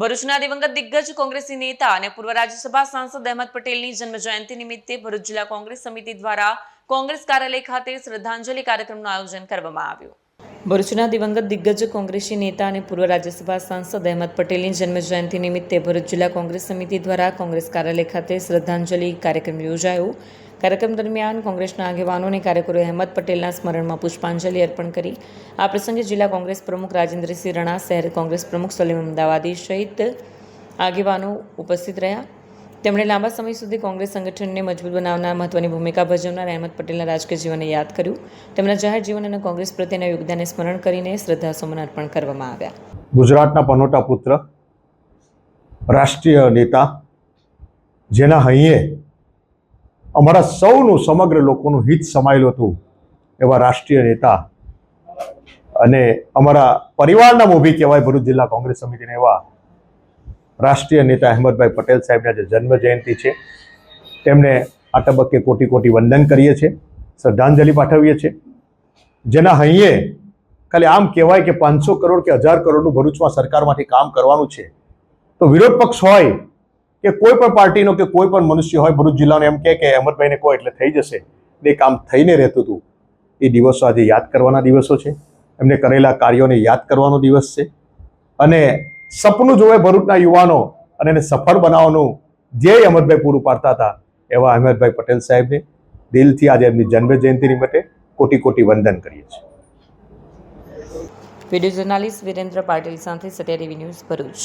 ભરૂચના દિવંગત દિગ્ગજ કોંગ્રેસી નેતા અને પૂર્વ રાજ્યસભા સાંસદ અહેમદ પટેલની જન્મ જયંતિ નિમિત્તે ભરૂચ જિલ્લા કોંગ્રેસ સમિતિ દ્વારા કોંગ્રેસ કાર્યાલય ખાતે શ્રદ્ધાંજલિ કાર્યક્રમનું આયોજન કરવામાં આવ્યું. ભરૂચના દિવંગત દિગ્ગજ કોંગ્રેસી નેતા અને પૂર્વ રાજ્યસભા સાંસદ અહેમદ પટેલની જન્મ જયંતિ નિમિત્તે ભરૂચ જિલ્લા કોંગ્રેસ સમિતિ દ્વારા કોંગ્રેસ કાર્યાલય ખાતે શ્રદ્ધાંજલિ કાર્યક્રમ યોજાયો. કાર્યક્રમ દરમિયાન કોંગ્રેસના આગેવાનો અને કાર્યકરોએ અહેમદ પટેલના સ્મરણમાં પુષ્પાંજલિ અર્પણ કરી. આ પ્રસંગે જિલ્લા કોંગ્રેસ પ્રમુખ રાજેન્દ્રસિંહ રણા, શહેર કોંગ્રેસ પ્રમુખ સલીમ અમદાવાદી સહિત આગેવાનો ઉપસ્થિત રહ્યા. તેમણે લાંબા સમય સુધી કોંગ્રેસ સંગઠનને મજબૂત બનાવનાર મહત્વની ભૂમિકા ભજવનાર અહેમદ પટેલના રાજકીય જીવનને યાદ કર્યું. તેમના જાહેર જીવન અને કોંગ્રેસ પ્રત્યેના યોગદાનને સ્મરણ કરીને શ્રદ્ધાસુમન અર્પણ કરવામાં આવ્યા. ગુજરાતના પનોતા પુત્ર, રાષ્ટ્રીય નેતા, જેના હૈયે અમારા સૌનું, સમગ્ર લોકોનું હિત સમાયેલું હતું એવા રાષ્ટ્રીય નેતા અને અમારા પરિવારના મોભી કહેવાય ભરૂચ જિલ્લા કોંગ્રેસ સમિતિના એવા રાષ્ટ્રીય નેતા અહેમદભાઈ પટેલ સાહેબના જે જન્મ જયંતિ છે તેમને આ તબક્કે કોટી કોટી વંદન કરીએ છીએ, શ્રદ્ધાંજલિ પાઠવીએ છીએ. જેના હૈયે ખાલી આમ કહેવાય કે 500 કરોડ કે 1000 કરોડનું ભરૂચમાં સરકારમાંથી કામ કરવાનું છે, તો વિરોધ પક્ષ હોય કે કોઈ પણ પાર્ટીનો કે કોઈ પણ મનુષ્ય હોય ભરૂચ જિલ્લાનો એમ કે અહેમદભાઈને કહો એટલે થઈ જશે, એ કામ થઈને રહેતું હતું. એ દિવસો આજે યાદ કરવાના દિવસો છે. એમને કરેલા કાર્યોને યાદ કરવાનો દિવસ છે. અને સપનું જોવે ભરૂચના યુવાનો અને એને સફળ બનાવવાનું ધ્યેય અહેમદભાઈ પૂરું પાડતા હતા એવા અહેમદભાઈ પટેલ સાહેબને દિલથી આજે એમની જન્મ જયંતિ નિમિત્તે કોટી કોટી વંદન કરીએ છીએ. વિડીયો જર્નાલિસ્ટ વિરેન્દ્ર પાટીલ સાથે સત્યા ટીવી ન્યૂઝ ભરૂચ.